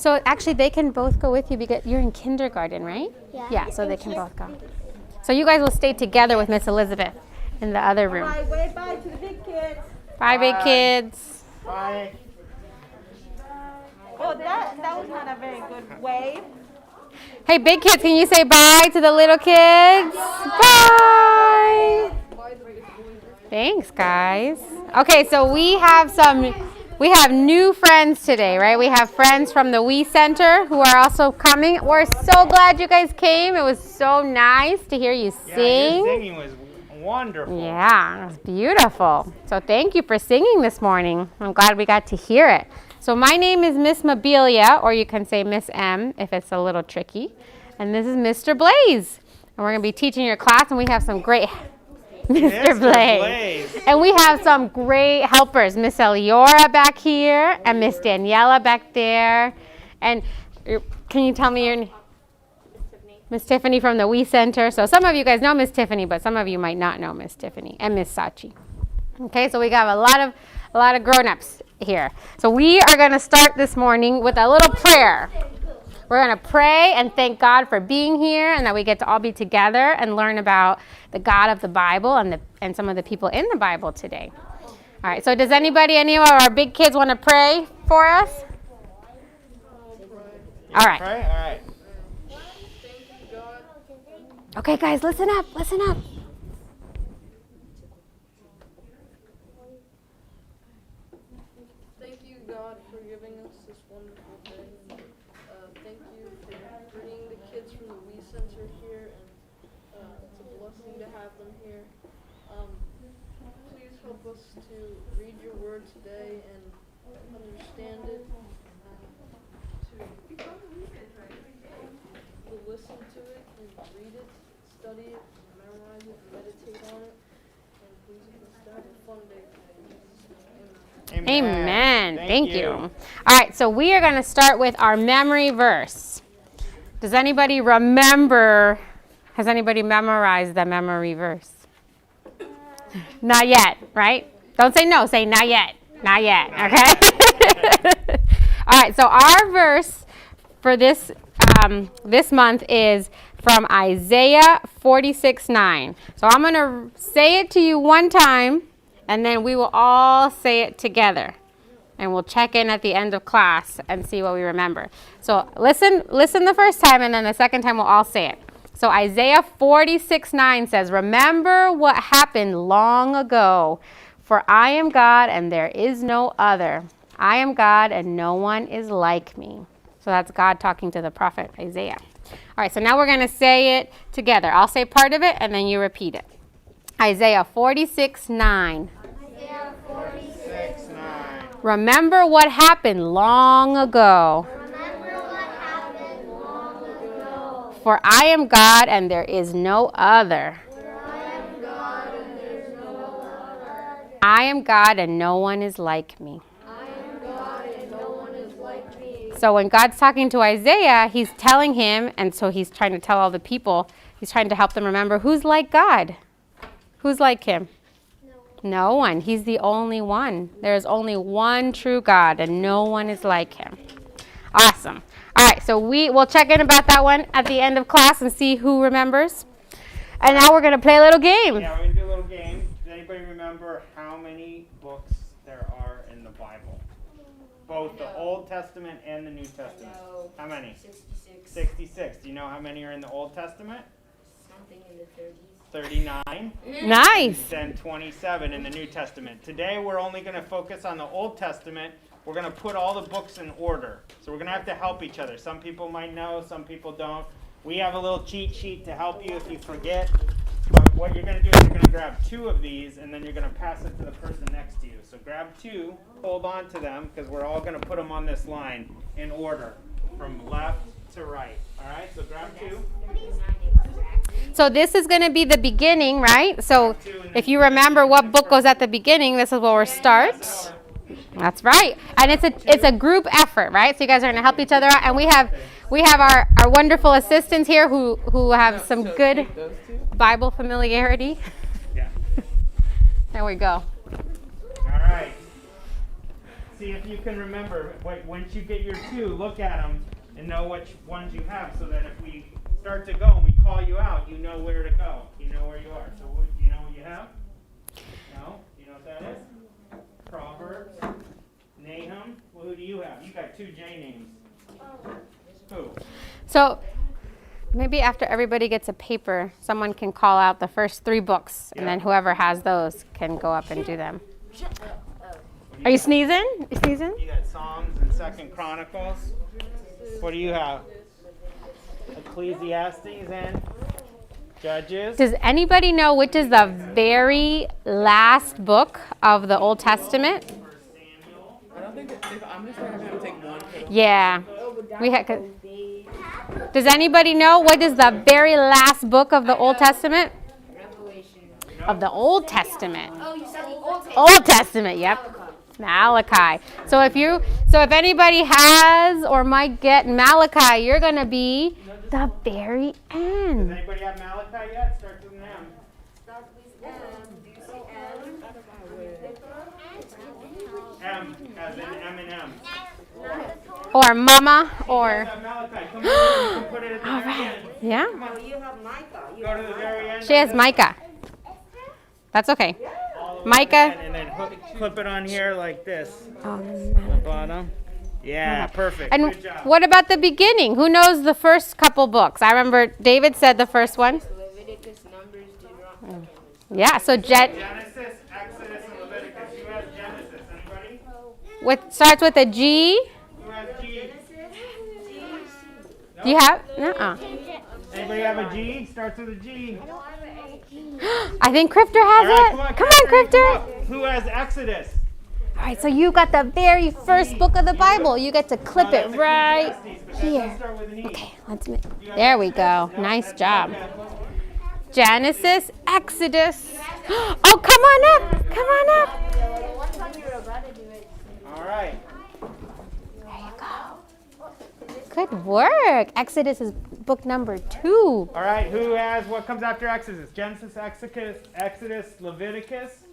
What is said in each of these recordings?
So actually, they can both go with you because you're in kindergarten, right? Yeah. Yeah, so they can both go. So you guys will stay together with Miss Elizabeth in the other room. Bye, wave bye to the big kids. Bye, big kids. Bye. Oh, that was not a very good wave. Hey, big kids, can you say bye to the little kids? Bye. Thanks, guys. Okay, so we have new friends today, right? We have friends from the We Center who are also coming. We're so glad you guys came. It was so nice to hear you sing. Yeah, your singing was wonderful. Yeah, it was beautiful. So thank you for singing this morning. I'm glad we got to hear it. So my name is Miss Mobilia, or you can say Miss M if it's a little tricky. And this is Mr. Blaze. And we're going to be teaching your class, and we have some great... Mr. Blaze. And we have some great helpers. Miss Eliora back here, and Miss Daniela back there. And can you tell me your name? Miss Tiffany from the We Center. So some of you guys know Miss Tiffany, but some of you might not know Miss Tiffany and Miss Sachi. Okay, so we got a lot of grown-ups here. So we are going to start this morning with a little prayer. We're going to pray and thank God for being here and that we get to all be together and learn about the God of the Bible and some of the people in the Bible today. All right, so does any of our big kids want to pray for us? All right. Pray? All right. Okay, guys, listen up. Thank you, God, for giving us this wonderful day. Thank you for bringing the kids from the We Center here, and it's a blessing to have them here. Please help us to read your word today and understand it, to listen to it and read it, study it, memorize it, and meditate on it. And please help us to have a fun day today. Amen. Thank you. All right, so we are going to start with our memory verse. Does anybody remember? Has anybody memorized the memory verse? Not yet, right? Don't say no. Say not yet. Not yet, okay? All right, so our verse for this month is from Isaiah 46:9. So I'm going to say it to you one time, and then we will all say it together. And we'll check in at the end of class and see what we remember. So listen the first time, and then the second time we'll all say it. So Isaiah 46:9 says, "Remember what happened long ago, for I am God and there is no other. I am God and no one is like me." So that's God talking to the prophet Isaiah. All right, so now we're going to say it together. I'll say part of it, and then you repeat it. Isaiah 46:9. Isaiah 46:9. Remember what happened long ago. Remember what happened long ago. For I am God and there is no other. For I am God and there is no other. I am God and no one is like me. I am God and no one is like me. So when God's talking to Isaiah, he's telling him, and so he's trying to tell all the people, he's trying to help them remember who's like God. Who's like him? No one. He's the only one. There is only one true God, and no one is like him. Awesome. All right, so we'll check in about that one at the end of class and see who remembers. And now we're going to play a little game. Yeah, we're going to do a little game. Does anybody remember how many books there are in the Bible? Both the Old Testament and the New Testament. How many? 66. 66. Do you know how many are in the Old Testament? Something in the 30s. 39. Nice. Then 27 in the New Testament. Today we're only going to focus on the Old Testament. We're going to put all the books in order. So we're going to have to help each other. Some people might know, some people don't. We have a little cheat sheet to help you if you forget. But what you're going to do is you're going to grab 2 of these, and then you're going to pass it to the person next to you. So grab 2, hold on to them, because we're all going to put them on this line in order from left to right. All right, so grab 2. So this is going to be the beginning, right? So if you remember what book goes at the beginning, this is where we'll start. That's right. And it's a group effort, right? So you guys are going to help each other out. And we have our wonderful assistants here who have some good Bible familiarity. Yeah. There we go. All right. see if you can remember. Once you get your 2, look at them and know which ones you have, so that if we start to go and we call you out, you know where to go. You know where you are. So you know what you have? No? You know what that is? Proverbs, Nahum. Well, who do you have? You got 2 J names. Who? So maybe after everybody gets a paper, someone can call out the first 3 books, and then whoever has those can go up and do them. Are you sneezing? You sneezing? You got Psalms and 2nd Chronicles. What do you have? Ecclesiastes and Judges. Does anybody know which is the very last book of the Old Testament? I don't think I'm just gonna have to take one. Yeah. Does anybody know what is the very last book of the Old Testament? Revelation. Of the Old Testament. Oh, you said the Old Testament. Old Testament, yep. Malachi. So if anybody has or might get Malachi, you're gonna be the very Does end. anybody have Malachi yet? Starts with an M. M as in M&M. Or Mama, or Malachi, come on, you can put it at the very end. yeah. Go to the very end. She has Micah. That's okay. All the way Micah. to the end, and then clip it on here like this. On the bottom. Yeah, perfect. And Good job. what about the beginning? Who knows the first couple books? I remember David said the first one. Leviticus, Numbers, Deuteronomy. Yeah, so Genesis, Exodus, and Leviticus. Who has Genesis? Anybody? starts with a G. Who has G? Do you have? Nuh-uh. Anybody have a G? Starts with a G. I think Crifter has All right, it. come on, Come on, come Crifter. up. Who has Exodus? All right, so you got the very first book of the Bible. You get to clip it right here. Start with an E. Okay, there we go. Nice job. Genesis, Exodus. Oh, come on up. Come on up. One time you were about to do it. All right. There you go. Good work. Exodus is book number 2. All right, who has what comes after Exodus? Genesis, Exodus, Leviticus,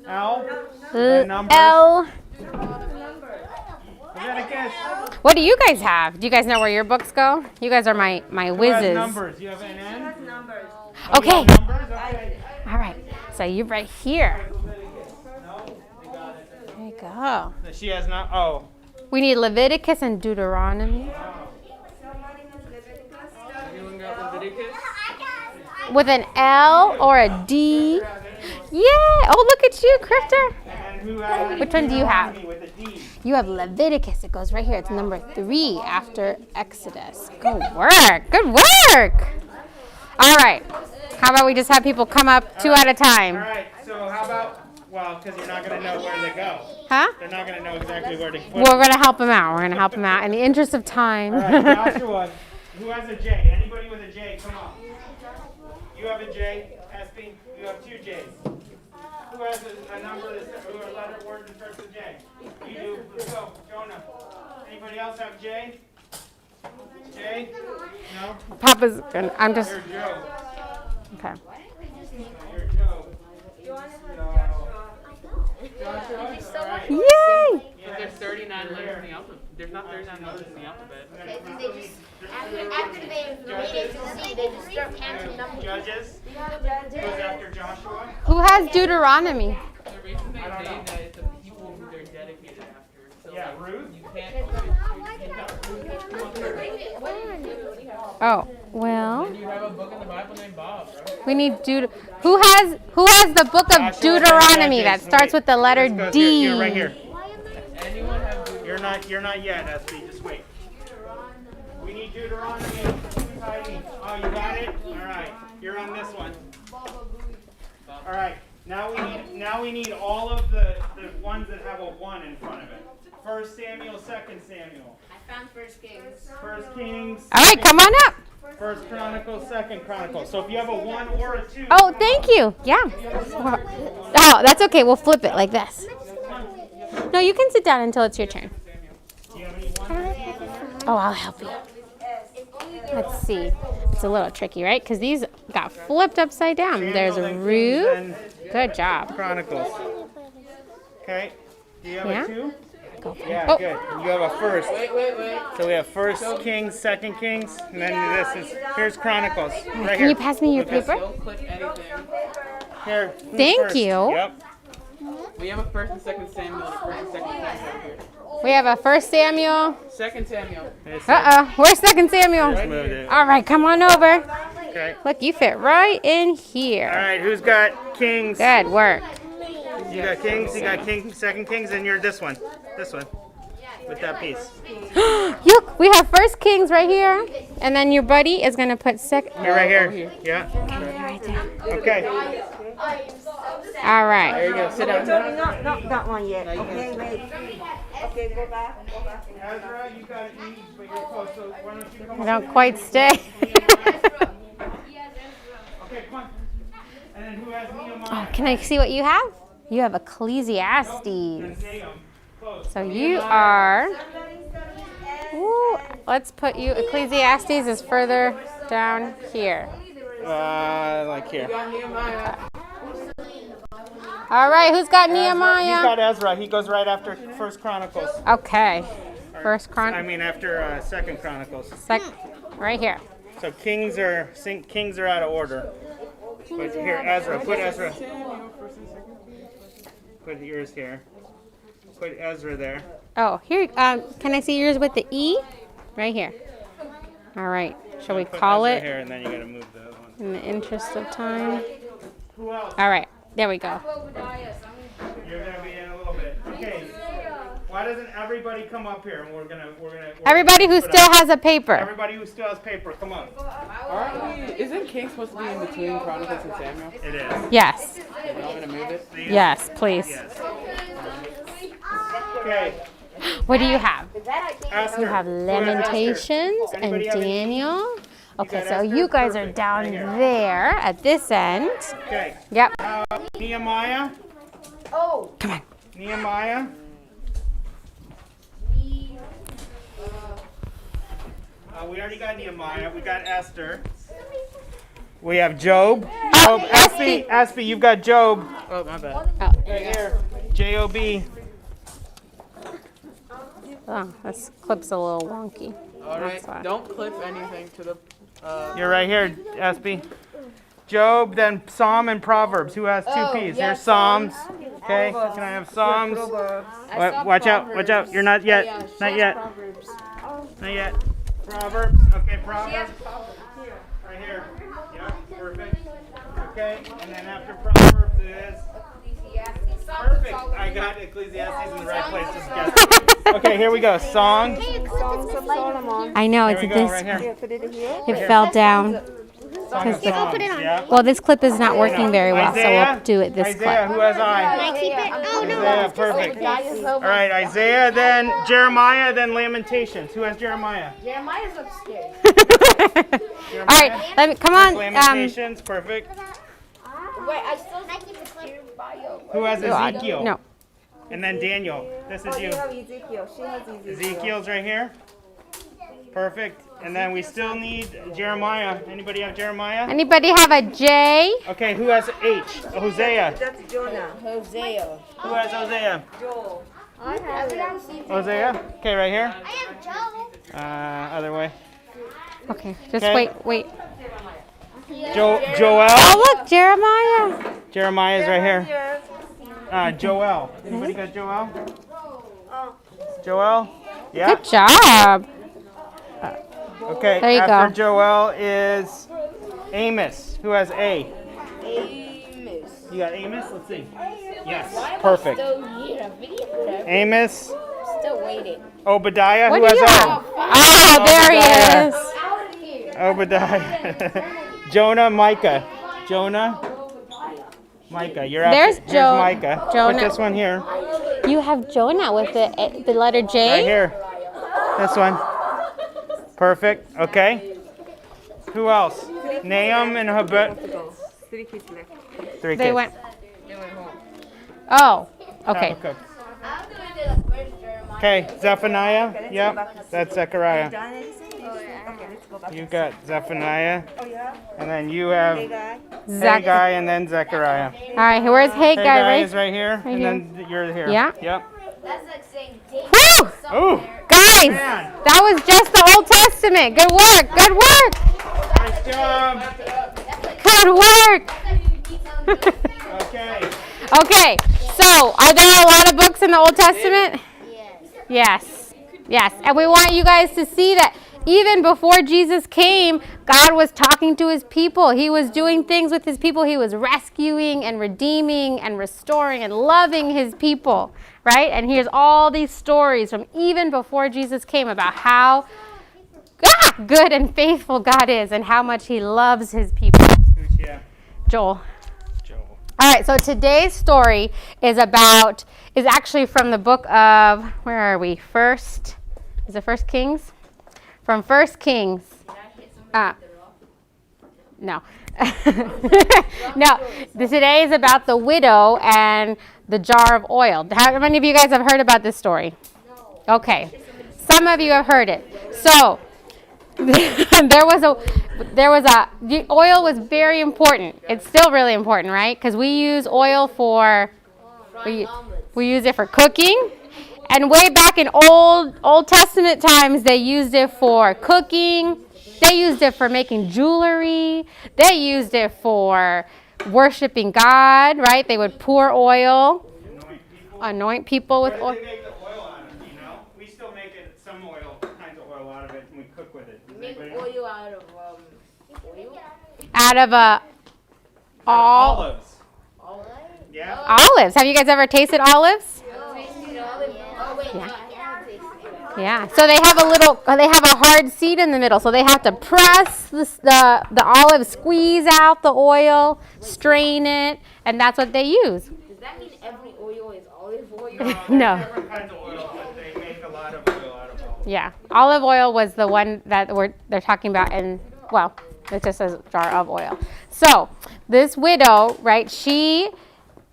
L, Numbers. L. Leviticus. What do you guys have? Do you guys know where your books go? You guys are my Who has whizzes. Numbers? You have an N? Okay. You have numbers? Okay. All right. So you're right here. No, they got it. There you go. She has not. Oh. We need Leviticus and Deuteronomy Anyone got Leviticus? with an L or a D. Yeah. Oh, look at you, Crifter. And who has Which one do you have? Deuteronomy with a D? You have Leviticus. It goes right here. It's number 3 after Exodus. Good work. Good work. All right. How about we just have people come up 2 at a All time? right. So how about? Well, because you're not going to know where they go. Huh? They're not going to know exactly where to put We're going to help them out. We're going to help them out in the interest of time. All right, Joshua. Who has a J? Anybody with a J? Come on. You have a J, Espy. You have 2 J's. Who has a number that's or a letter word that starts with J? You do. Let's go, Jonah. Anybody else have J? J? No. Papa's going to, I'm just, You're Joe. okay. You're Joe. Joshua. All right. Yay! But there's 39 letters in the alphabet. There's not 39 letters in the alphabet. They just, after they made it to C, they just start counting numbers. Judges. Who's after Joshua? Who has Deuteronomy? The reason they say that is the people who they're dedicated after. So Yeah, Ruth. you can't. Oh, well, You have a book in the Bible named Bob, bro. we need Who has the book of Joshua, Deuteronomy that Judges. stares with the letter Let's go D? here, right here. Anyone have You're not yet, Espy. Just wait. We need Deuteronomy. Who's hiding? Oh, you got it? All right. You're on this one. All right. Now we need all of the ones that have a 1 in front of it. 1 Samuel, 2 Samuel. I found First Kings. 1 Kings. All right, come on up. 1 Chronicles, 2 Chronicles. So if you have a 1 or a 2. Oh, thank you. Yeah. Oh, that's okay. We'll flip it like this. No, you can sit down until it's your turn. Do you have any 1? Oh, I'll help you. Let's see. It's a little tricky, right? Because these got flipped upside down. There's a Ruth. Good job. Chronicles. Okay. Do you have Yeah. a 2? go. Yeah, Oh. good. You have a first. Wait. So we have first Kings, second Kings, and then here's Chronicles. Right Can here. you pass me your Lucas. paper? Don't click anything. Here. who's Thank first? you. Yep. We have a first and second Samuel. And a first and second Samuel here. We have a 1 Samuel. Second Samuel. Where's 2 Samuel? Just moved it. All right, come on over. Okay. Look, you fit right in All here. right. Who's got Kings? Good work. You got Kings. You got Kings, second Kings, and you're this one. This one. With that piece. Look, we have 1 Kings right here, and then your buddy is gonna put second. You're right over here. here. Yeah. Right there. Okay. All right. There you go. Sit down. Not that one yet. Okay, wait. Okay, go back. Ezra, you got E, but you're close. So why don't you come I up? don't quite stay. Okay, come on. And then who has Nehemiah? Oh, can I see what you have? You have Ecclesiastes. Nahum. Close. So you are. Ooh, let's put you. Ecclesiastes is further down here. Like here. Got Nehemiah. All right, who's got He's Nehemiah? got Ezra. He goes right after First Chronicles. Okay. First I Chron. mean after Second Chronicles. Right here. So Kings are out of order. But here, Ezra. Put Ezra. Put yours here. Put Ezra there. Oh, here. Can I see yours with the E? Right here. All right. Shall we Put call Ezra it here, and then you gotta move the other one. in the interest of time? Who else? All right. There we go. You're gonna be in a little bit. Okay. Why doesn't everybody come up here? And we're gonna. Everybody who still has a paper. Everybody who still has paper, come on. Aren't we? Isn't King supposed to be in between Chronicles and Samuel? It is. Yes. You want me to move it? Yes, please. Yes. Okay. What do you have? Esther. You have Who has Lamentations Esther? and Anybody have any- Daniel. Okay, got so Esther? you guys are Perfect. down Right here. there at this end. Okay. Yep. Nehemiah. Oh, Come on. Nehemiah. We already got Nehemiah. We got Esther. We have Job. Job. Espy. Espy, you've got Job. Oh, my bad. Oh, Right here. J-O-B. oh, this clip's a little wonky. All right. That's fine. Don't clip anything to the. You're right here, Espy. Job, then Psalm and Proverbs. Who has two P's? Here's Psalms. Okay, can I have Psalms? Watch out, watch out. You're not yet. Not yet. Not yet. Proverbs. Okay, Proverbs. Right here. Yeah, perfect. Okay, and then after Proverbs is. Perfect. I got Ecclesiastes in the right place. Just guess. Okay, here we go. Song. Songs of Solomon. I know Here it's we go, this. right here. Here, put it here. It fell down. Song of Songs. Yeah. Well, this clip is not working very well, so Isaiah? we'll do it this Isaiah, clip. who has I? Isaiah, perfect. All right, Isaiah, then Jeremiah, then Lamentations. Who has Jeremiah? Jeremiah's upstairs. All right, let me come on. Lamentations, perfect. Wait, I still keep the bio. Who has Ezekiel? No. And then Daniel. This is you. You have Ezekiel. She has Ezekiel. Ezekiel's right here. Perfect. And then we still need Jeremiah. Anybody have Jeremiah? Anybody have a J? Okay, who has H? Hosea. That's Jonah. Hosea. Who has Hosea? Joel. I have it. Hosea? Okay, right here. I have Joe. Other way. Okay, just Okay. wait. Joel. Oh, look, Jeremiah. Jeremiah's right here. Here. Joel. Anybody got Joel? Joel? Yeah? Good job. Okay, There you after go. Joel is Amos. Who has A? Amos. You got Amos? Let's see. Yes, perfect. Still here. Video forever. Amos, Still waiting. Obadiah. What Who do you has have? Oh, there he Obadiah. is. Out of here. O? Obadiah. Jonah, Micah. Jonah, Micah. You're There's after. Here's Micah. Jonah. Put this one here. You have Jonah with the letter J. Right here. This one. Perfect. Okay. Who else? Nahum and Habut. 3 kids left. 3 They kids. went. Oh, okay. Habakkuk. I'm gonna do the first Jeremiah. Okay, Zephaniah. Yep, that's Zechariah. Done anything? Okay, let's go back. You got Zephaniah, Oh, yeah? and then you have Hey, guy. Haggai, and then Zechariah. All right, where's Haggai? Haggai Right? is right here, and here. then you're here. Yeah. Yep. That's like saying David. Woo! Woo! Ooh, Guys, man. that was just the Old Testament. Good work. Good work. Nice job. Good work. Okay. Okay, so are there a lot of books in the Old Testament? Yes. Yes. And we want you guys to see that even before Jesus came, God was talking to his people. He was doing things with his people. He was rescuing and redeeming and restoring and loving his people, right? And here's all these stories from even before Jesus came about how good and faithful God is and how much he loves his people. Yeah. Joel. All right, so today's story is actually from the book of, where are we? Is it First Kings? From First Kings. No. No, today is about the widow and the jar of oil. How many of you guys have heard about this story? No. Okay, some of you have heard it. So, the oil was very important. It's still really important, right? Because we use oil we use it for cooking. And way back in Old Testament times, they used it for cooking. They used it for making jewelry. They used it for worshiping God, right? They would pour oil, anoint people with oil. What did they make the oil out of, you know? We still make some kinds of oil out of it, and we cook with it. Make oil out of oil? Out of olives. Yeah. Olives. Have you guys ever tasted olives? Yeah. So they have a hard seed in the middle. So they have to press the olive, squeeze out the oil, strain it, and that's what they use. Does that mean every oil is olive oil? No. Different kinds of oil, but they make a lot of oil out of olives. Yeah. Olive oil was the one that they're talking about it just says jar of oil. So this widow, right, she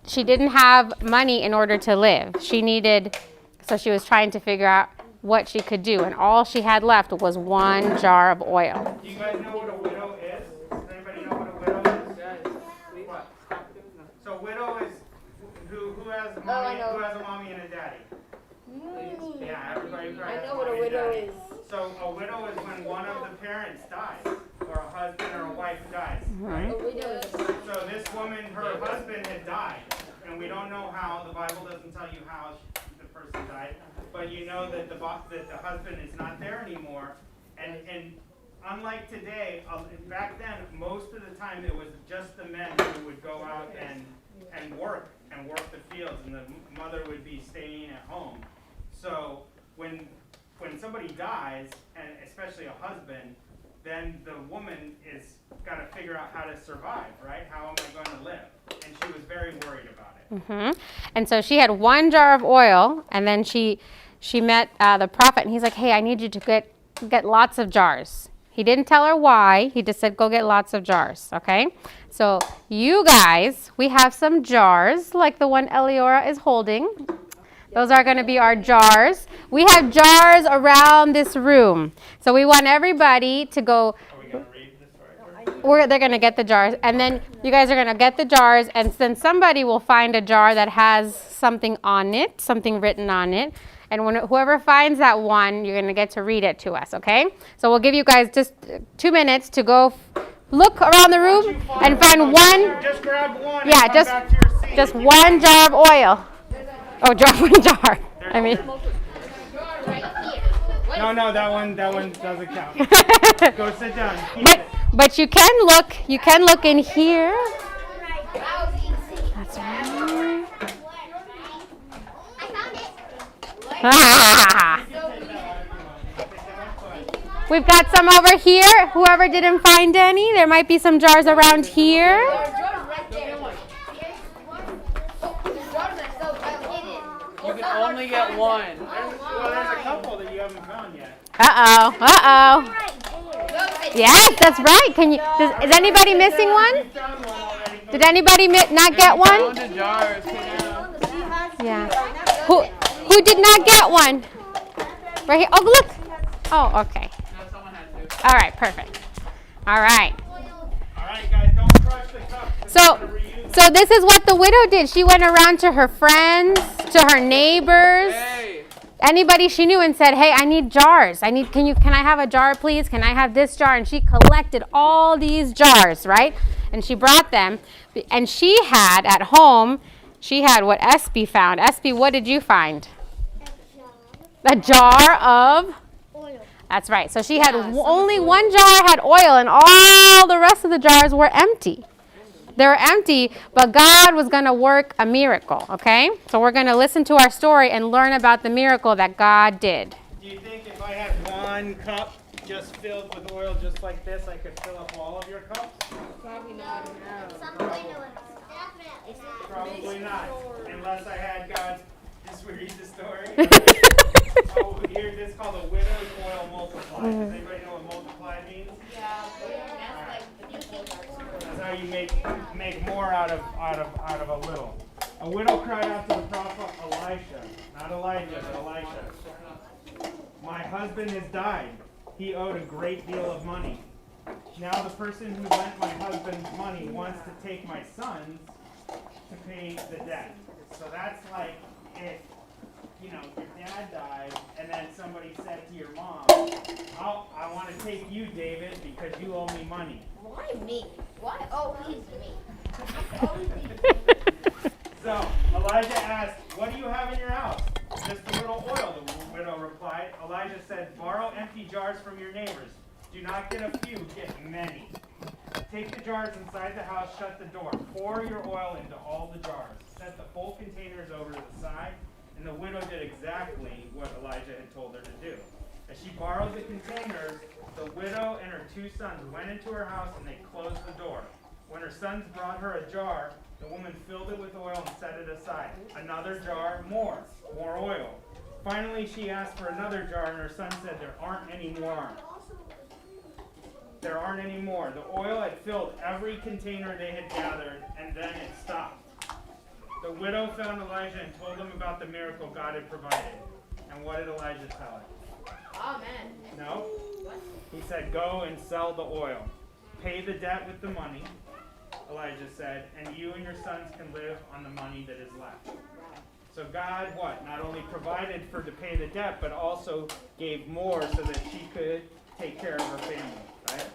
didn't have money in order to live. So she was trying to figure out what she could do, and all she had left was one jar of oil. Do you guys know what a widow is? Does anybody know what a widow is? What? So widow is who has a mommy and a daddy? Yeah, everybody probably has I know what a mommy and widow daddy. is. So a widow is when one of the parents dies, or a husband or a wife dies, right? A widow is. So this woman, her husband had died, and we don't know how. The Bible doesn't tell you how the person died, but you know that the husband is not there anymore. And unlike today, back then, most of the time it was just the men who would go out and work the fields, and the mother would be staying at home. So when somebody dies, and especially a husband, then the woman is got to figure out how to survive, right? How am I going to live? And she was very worried about it. Mm-hmm. And so she had one jar of oil, and then she met the prophet, and he's like, hey, I need you to get lots of jars. He didn't tell her why. He just said, go get lots of jars, okay? So you guys, we have some jars, like the one Eliora is holding. Those are going to be our jars. We have jars around this room. So we want everybody to go. Are we going to read this story? They're going to get the jars, and then you guys are going to get the jars, and then somebody will find a jar that has something on it, something written on it. And whoever finds that one, you're going to get to read it to us, okay? So we'll give you guys just 2 minutes to go look around the room and find one. Just grab one. Yeah, and come back to your seat. just one jar of oil. Oh, one jar. I mean. No, that one doesn't count. Go sit down. Keep it. But you can look. You can look in here. That was easy. That's right. I found it. Ah. We've got some over here. Whoever didn't find any, there might be some jars around here. You can only get one. Well, there's a couple that you haven't found yet. Uh-oh. Yes, that's right. Is anybody missing one? You found one already. Did anybody not get one? Found the jars. Yeah. Who did not get one? Right here. Oh, look. Oh, okay. No, someone had to. All right, perfect. All right. All right, guys, don't crush the cup. So this is what the widow did. She went around to her friends, to her neighbors, Hey. anybody she knew and said, hey, I need jars. Can I have a jar, please? Can I have this jar? And she collected all these jars, right? And she brought them. And she had at home, she had what Espy found. Espy, what did you find? A jar of Oil. That's right. So she had only one jar had oil, and all the rest of the jars were empty. They were empty, but God was going to work a miracle, okay? So we're going to listen to our story and learn about the miracle that God did. Do you think if I had one cup just filled with oil just like this, I could fill up all of your cups? Probably not. Probably not, unless I had God. Just read the story. Oh, here, this is called a widow's oil multiply. Does anybody know what multiply means? That's how you make more out of a little. A widow cried out to the prophet Elisha, not Elijah, but Elisha. My husband has died. He owed a great deal of money. Now the person who lent my husband money wants to take my sons to pay the debt. So that's like if, your dad died and then somebody said to your mom, I want to take you, David, because you owe me money. Why me? Why always me? So Elijah asked, what do you have in your house? Just a little oil, the widow replied. Elijah said, borrow empty jars from your neighbors. Do not get a few, get many. Take the jars inside the house, shut the door. Pour your oil into all the jars. Set the full containers over to the side. And the widow did exactly what Elijah had told her to do. As she borrowed the containers, the widow and her 2 sons went into her house and they closed the door. When her sons brought her a jar, the woman filled it with oil and set it aside. Another jar, more oil. Finally, she asked for another jar, and her son said, there aren't any more. There aren't any more. The oil had filled every container they had gathered, and then it stopped. The widow found Elijah and told him about the miracle God had provided. And what did Elijah tell her? Amen. No. He said, go and sell the oil. Pay the debt with the money, Elijah said, and you and your sons can live on the money that is left. So God, what? Not only provided for to pay the debt, but also gave more so that she could take care of her family, right?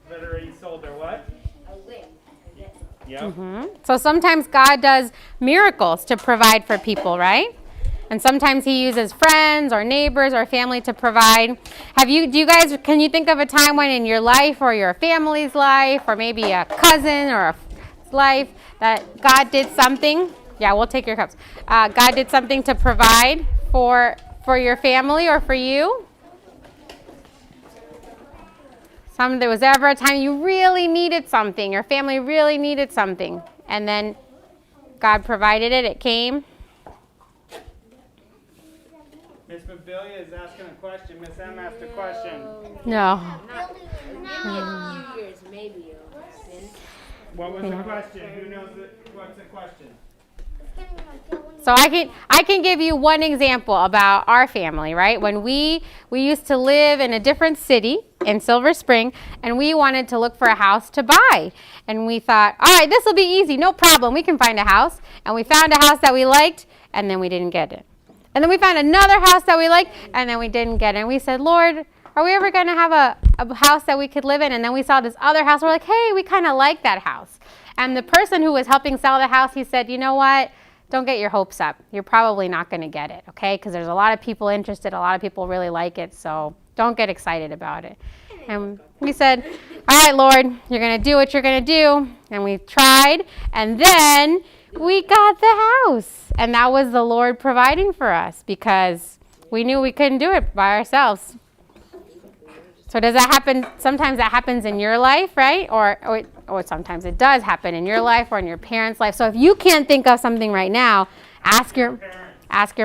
Literally sold their what? A whip. Yep. So sometimes God does miracles to provide for people, right? And sometimes he uses friends or neighbors or family to provide. Can you think of a time when in your life or your family's life or maybe a cousin or a life that God did something? Yeah, we'll take your cups. God did something to provide for your family or for you? There was ever a time you really needed something, your family really needed something, and then God provided it, it came? Miss Mabilia is asking a question. Miss M asked a question. No. Maybe a few years, maybe. What was the question? Who knows what's the question? So I can give you one example about our family, right? When we used to live in a different city in Silver Spring, and we wanted to look for a house to buy. And we thought, all right, this will be easy, no problem. We can find a house. And we found a house that we liked, and then we didn't get it. And then we found another house that we liked, and then we didn't get it. And we said, Lord, are we ever going to have a house that we could live in? And then we saw this other house. We're like, hey, we kind of like that house. And the person who was helping sell the house, he said, you know what? Don't get your hopes up. You're probably not going to get it, okay? Because there's a lot of people interested. A lot of people really like it, so don't get excited about it. And we said, all right, Lord, you're going to do what you're going to do. And we tried, and then we got the house. And that was the Lord providing for us because we knew we couldn't do it by ourselves. So does that happen? Sometimes that happens in your life, right? Or sometimes it does happen in your life or in your parents' life. So if you can't think of something right now, ask your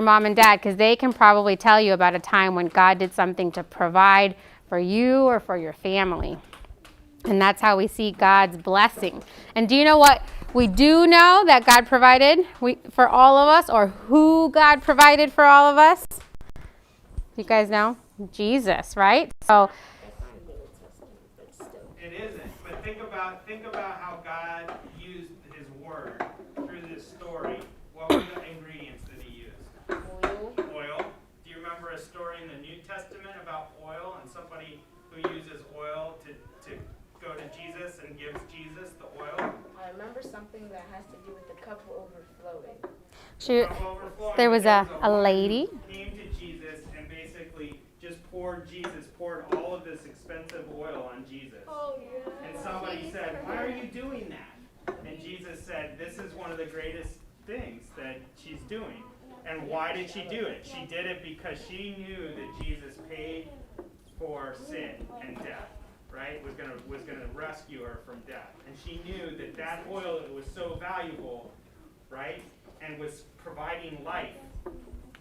mom and dad because they can probably tell you about a time when God did something to provide for you or for your family. And that's how we see God's blessing. And do you know what we do know that God provided for all of us, or who God provided for all of us? You guys know? Jesus, right? So It isn't, but think about about how God used his word through this story. What were the ingredients that he used? Oil. Do you remember a story in the New Testament about oil and somebody who uses oil to go to Jesus and gives Jesus the oil? I remember something that has to do with the cup overflowing. There was a lady. Who came to Jesus and basically just poured all of this expensive oil on Jesus. Oh, yeah. And somebody said, "Why are you doing that?" And Jesus said, "This is one of the greatest things that she's doing." And why did she do it? She did it because she knew that Jesus paid for sin and death, right? Was gonna rescue her from death. And she knew that oil was so valuable, right? And was providing life,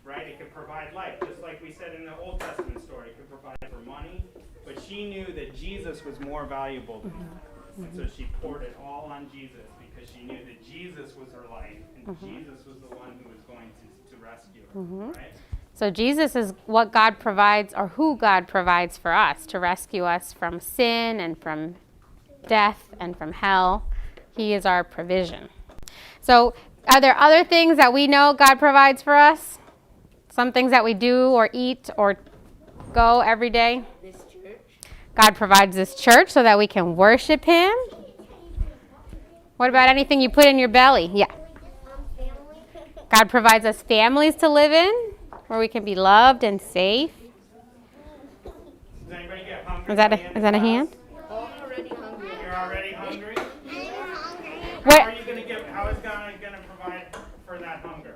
right? It could provide life, just like we said in the Old Testament story. It could provide for money, but she knew that Jesus was more valuable than that. And so she poured it all on Jesus because she knew that Jesus was her life, and Jesus was the one who was going to rescue her, right? So Jesus is what God provides, or who God provides for us to rescue us from sin and from death and from hell. He is our provision. So are there other things that we know God provides for us? Some things that we do or eat or go every day? This church. God provides this church so that we can worship him. What about anything you put in your belly? Yeah. God provides us families to live in where we can be loved and safe. Does anybody get hungry? Is that a hand? Oh, I'm already hungry. You're already hungry? Where- How is God gonna provide for that hunger?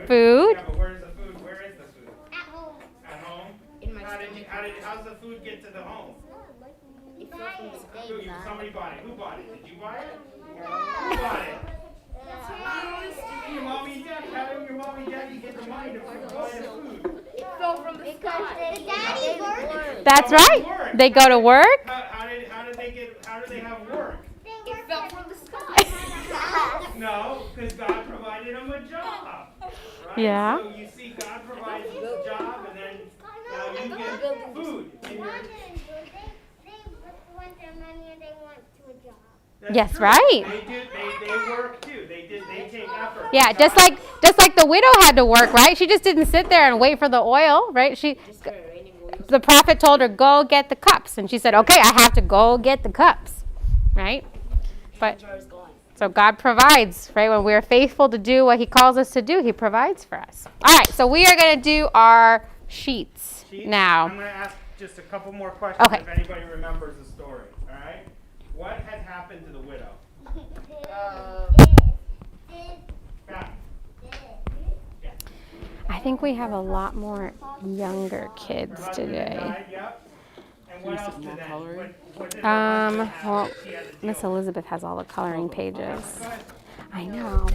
Food. Yeah, but where's the food? Where is the food? At home? In my stomach. How's the food get to the home? It fell from the sky. Somebody bought it. Who bought it? Did you buy it? Who bought it? Your mommy and daddy. How did your mommy and daddy get the money to buy the food? It fell from the sky. Daddy worked. That's right. They go to work. How did they have work? It fell from the sky. No, because God provided them a job. Right? Yeah. So you see, God provides you a job, and then now you get food. In your, That's Yes, true. right. They work too. They take effort. Yeah, just like the widow had to work, right? She just didn't sit there and wait for the oil, right? The prophet told her, "Go get the cups," and she said, "Okay, I have to go get the cups," right? But so God provides, right? When we're faithful to do what he calls us to do, he provides for us. All right, so we are going to do our sheets now. I'm going to ask just a couple more questions Okay. if anybody remembers the story. All right? What had happened to the widow? Back. I think we have a lot more younger kids Her husband had today. died, yep. And what else did that? What did her husband have Well, that she had to deal Miss with? Elizabeth has all the coloring pages. Go ahead. I know.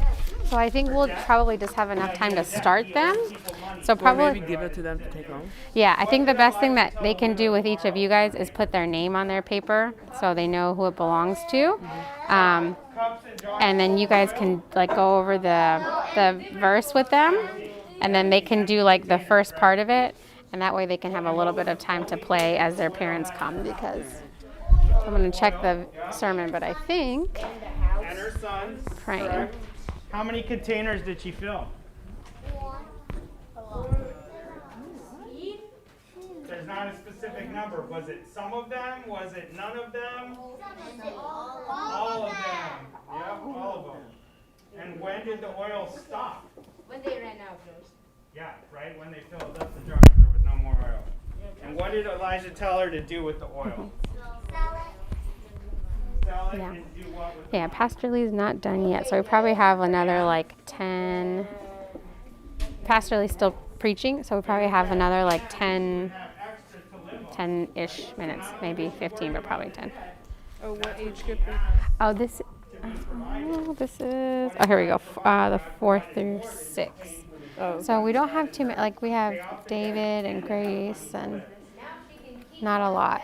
So I think we'll probably just have enough time to start them. So Or probably, maybe give it to them to take home. yeah, I think the best thing that they can do with each of you guys is put their name on their paper so they know who it belongs to. Cups and jars. And then you guys can like go over the verse with them, and then they can do like the first part of it, and that way they can have a little bit of time to play as their parents come, because I'm going to check the sermon, but I think And her sons. praying. Correct. How many containers did she fill? There's not a specific number. Was it some of them? Was it none of them? All of them. Yep, all of them. And when did the oil stop? When they ran out, Rose. Yeah, right when they filled up the jars, there was no more oil. And what did Elijah tell her to do with the oil? Sell it Yeah. and do what with the Yeah, Pastor Lee's not done yet, so we probably have another like 10. Pastor Lee's still preaching, so we probably have another like 10, have extra to live on? 10-ish minutes, maybe 15, but probably 10. Oh, what age group? Oh, this is, oh, here we go, the 4 through 6. Oh. So we don't have too many, like we have David and Grace and not a lot.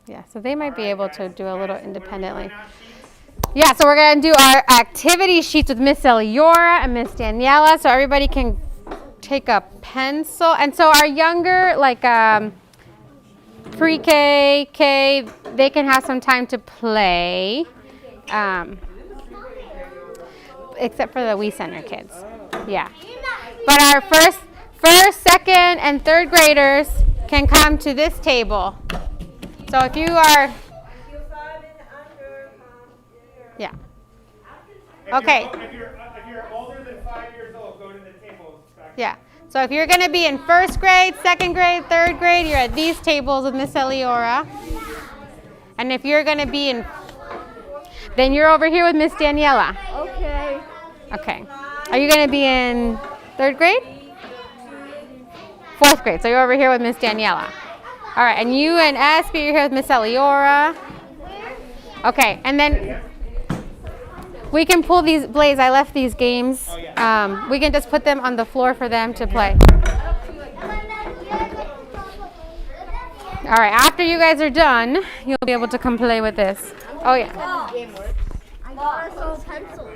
Yeah, so they might be able to do a little independently. Yeah, so we're going to do our activity sheets with Miss Eliora and Miss Daniela, so everybody can take a pencil. And so our younger, like pre-K, K, they can have some time to play. Except for the We Center kids. Yeah. But our first, second, and third graders can come to this table. So if you are, yeah. Okay. If you're older than 5 years old, go to the tables back. Yeah. So if you're going to be in first grade, second grade, third grade, you're at these tables with Miss Eliora. And if you're going to be in, then you're over here with Miss Daniela. Okay. Okay. Are you going to be in third grade? Fourth grade. So you're over here with Miss Daniela. All right. And you and Espy, you're here with Miss Eliora. Okay. And then we can pull these, Blaze, I left these games. We can just put them on the floor for them to play. All right. After you guys are done, you'll be able to come play with this. Oh, yeah.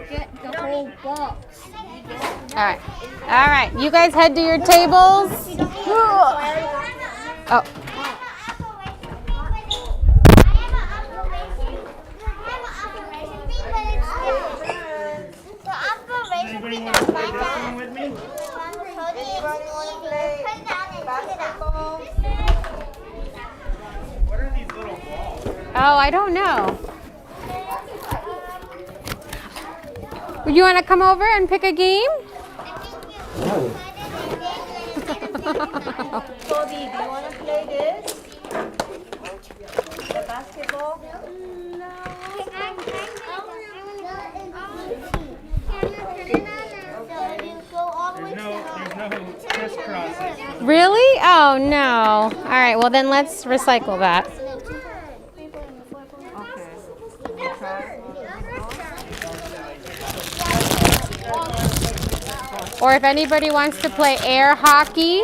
Get the whole box. All right. All right. You guys head to your tables. Oh. Anybody want to play this one with me? What are these little balls? Oh, I don't know. Would you want to come over and pick a game? Cody, do you want to play this? The basketball? There's no crisscrosses. Really? Oh, no. All right. Well, then let's recycle that. Or if anybody wants to play air hockey.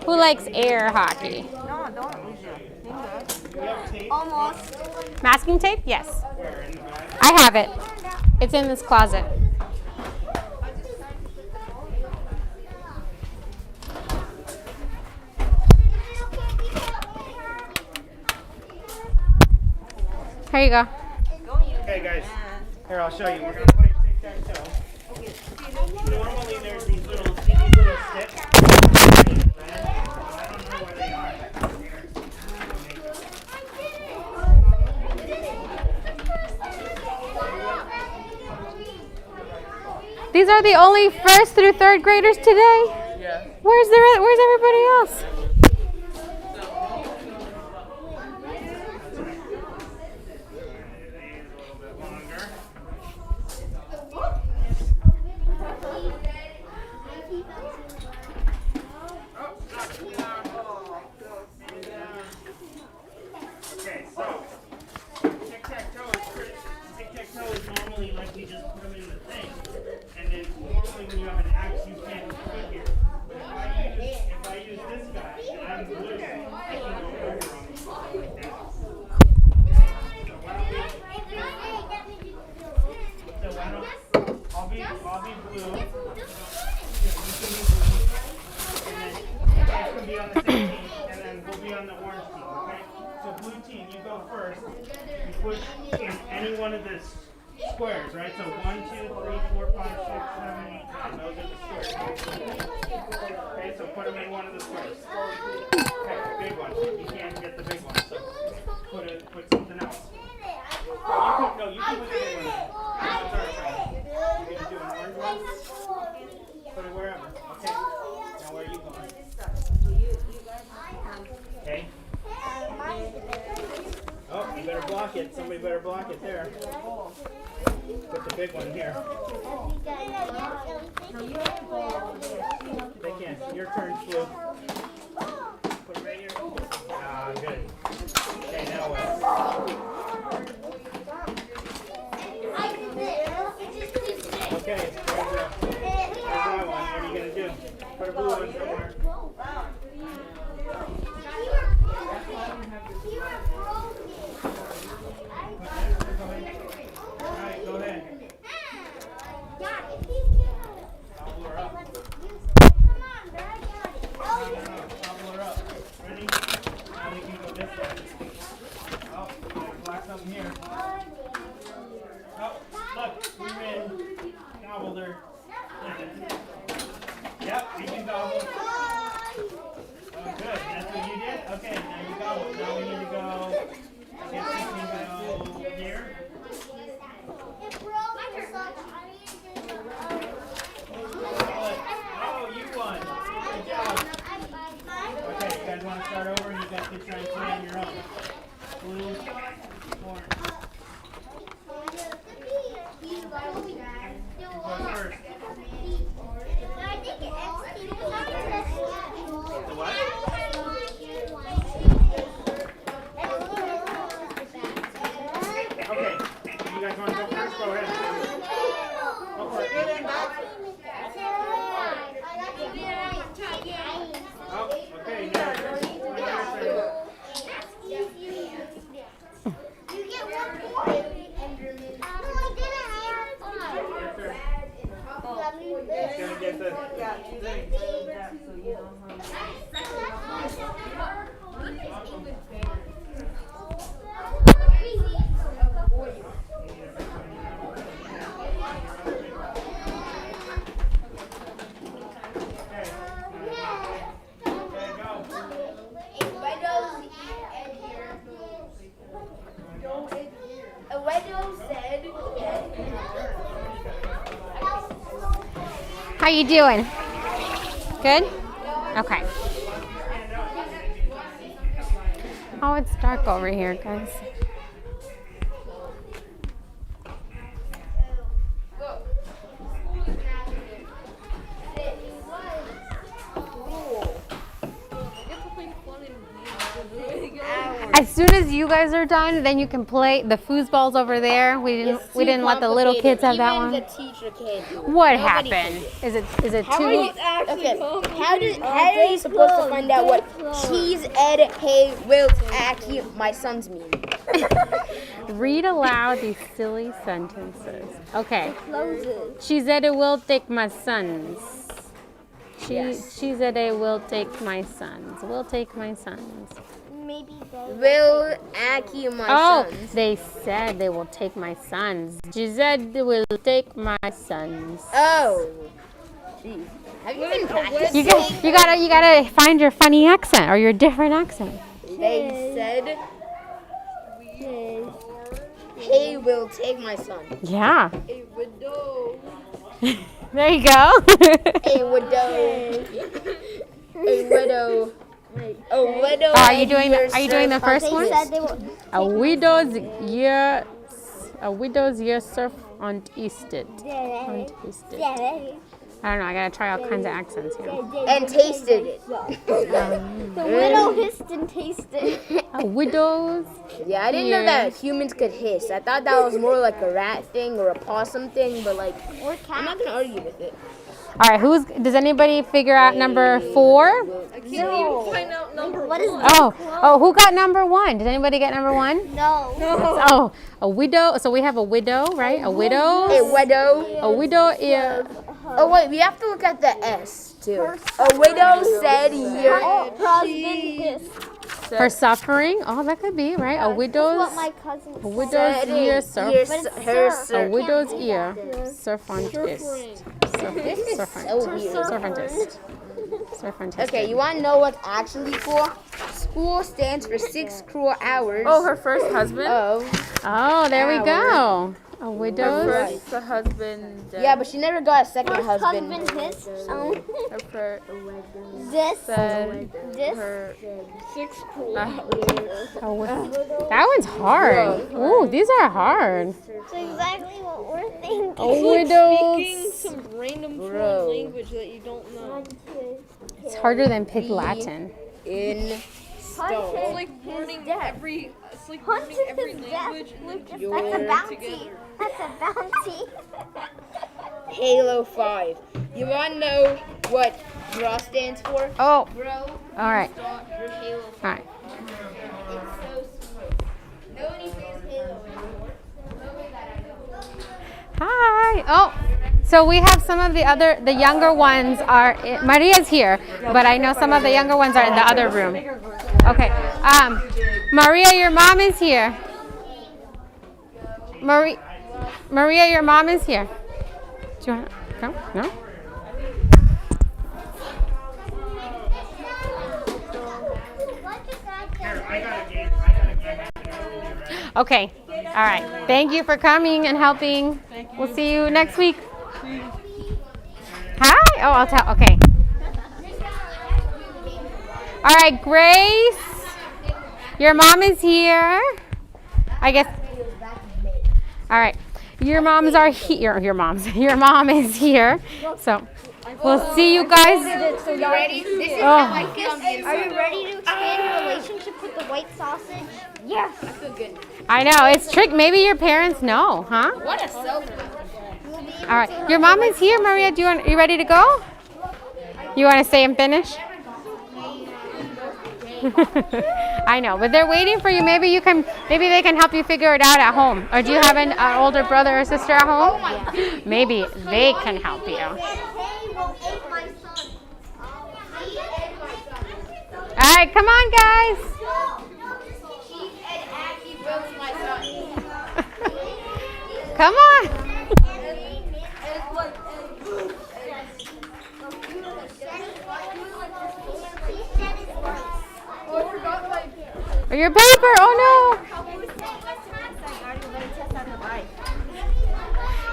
Who likes air hockey? No, don't use your fingers. Almost. Masking tape? Yes. I have it. It's in this closet. Here you go. Okay, guys. Here, I'll show you. We're going to play tic-tac-toe. Normally, there's these little sticks. I don't know where they are. These are the only first through third graders today? Yeah. Where's everybody else? Okay, so tic-tac-toe is normally like you just put them in the thing, and then normally when you have an axe, you can't put here. But if I use this guy and I'm blue, I can go over on like that. So why don't I'll be blue. You can be blue, and then you guys can be on the same team, and then we'll be on the orange team. Okay. So blue team, you go first. You put in any one of the squares, right? So 1, 2, 3, 4, 5, 6, 7, 8, 9. Those are the squares. Okay, so put them in one of the squares. Okay, big one. You can't get the big one, so put something else. You can put the big one. You're gonna do an orange one. Put it wherever. Okay. Now where are you going? Okay. Oh, you better block it. Somebody better block it there. Put the big one here. They can. Your turn, Flu. Put it right here. Ah, good. Okay, now what? Okay, there's that one. What are you going to do? Put a blue one somewhere. Alright, go ahead. Gobble her up. Gobble her up. Ready? Now we can go The what? Okay, you guys want to go first? Go ahead. Go for it. Oh, okay, now. You get 1 point. No, I didn't. It's gonna get the A widow said. How you doing? Good? Okay. Oh, it's dark over here, guys. As soon as you guys are done, then you can play the foosball's over there. We didn't let the little kids have that one. Even the teacher can't do it. What Nobody happened? can Is it How too? are you, okay, how are you supposed to find out what cheese, ed, hay, wilt, aki, my sons mean? Read aloud these silly sentences. Okay. She said it will take my sons. She said it will take my sons. Will take my sons. Maybe will aki, my sons. They said they will take my sons. She said they will take my sons. Oh. Jeez. Have you been practicing? You gotta find your funny accent or your different accent. They said hay will take my son. Yeah. A widow. There you go. A widow. A widow. A widow. Are you doing the first one? They will, A widow's year serf und istet. I don't know. I gotta try all kinds of accents here. and tasted it. The widow hissed and tasted. A widow's. Yeah, I didn't know that humans could hiss. I thought that was more like a rat thing or a possum thing, but like, Or I'm not cat. gonna argue with it. All right. Does anybody figure out number 4? I can't even find out number What is one. Oh, who got number 1? Did anybody get number 1? No. Oh, a widow. So we have a widow, right? A widow. A widow. A widow is. Oh wait, we have to look at the S too. A widow said here. Husband hissed. Her suffering. Oh, that could be right. A That's widow's. what my cousin A said. widow's ear serf. Her A serf. widow's ear servantist. So weird. Servantist. Servantist. Okay, you want to know what's actually cool? School stands for 6 cruel hours. Oh, her first husband? Oh, there we go. A widow's. First the husband. Yeah, but she never got a second First husband. husband hissed. Her first This. said This. her. 6 cruel. That one's hard. Ooh, these are hard. That's exactly what we're thinking. A widow's. Speaking some random foreign Bro. language that you don't know. It's harder than Pig Latin. In It's Hunted like learning every. It's like Hunted learning every his language. death. And then Lucas, You're that's a bounty. together. That's a bounty. Halo 5. You want to know what DRAW stands for? Oh, Bro, all right. Halo 5. All right. It's so smooth. Nobody says Halo anymore. Nobody that I know. Hi. Oh, so we have some of the younger ones are. Maria's here, but I know some of the younger ones are in the other room. Okay. Maria, your mom is here. Maria, your mom is here. Do you want to go? No? Okay. All right. Thank you for coming and helping. We'll see you next week. Hi. Oh, I'll tell. Okay. All right, Grace. Your mom is here. I guess. All right. Your moms are here. Your mom is here. So we'll see you guys. Are you ready to expand your relationship with the white sausage? Yes. I feel good. I know it's trick. Maybe your parents know, huh? What a selfie. All right. Your mom is here, Maria. You ready to go? You want to stay and finish? I know, but they're waiting for you. Maybe they can help you figure it out at home. Or do you have an older brother or sister at home? Maybe they can help you. All right, come on, guys. Come on. Or your paper. Oh no.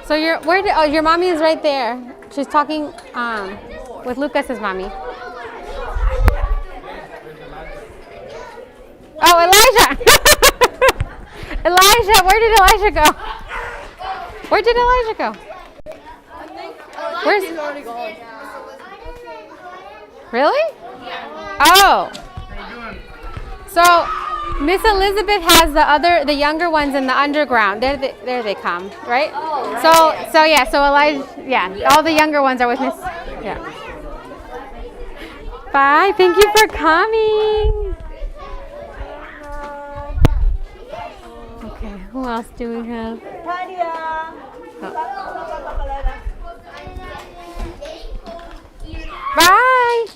So your mommy is right there. She's talking with Lucas's mommy. Oh, Elijah. Elijah, where did Elijah go? Where did Elijah go? Where's He's already gone. Really? Oh. So Miss Elizabeth has the younger ones in the underground. There they come, right? So Elijah, all the younger ones are with Miss. Yeah. Bye. Thank you for coming. Okay. Who else do we have? Tanya. Bye.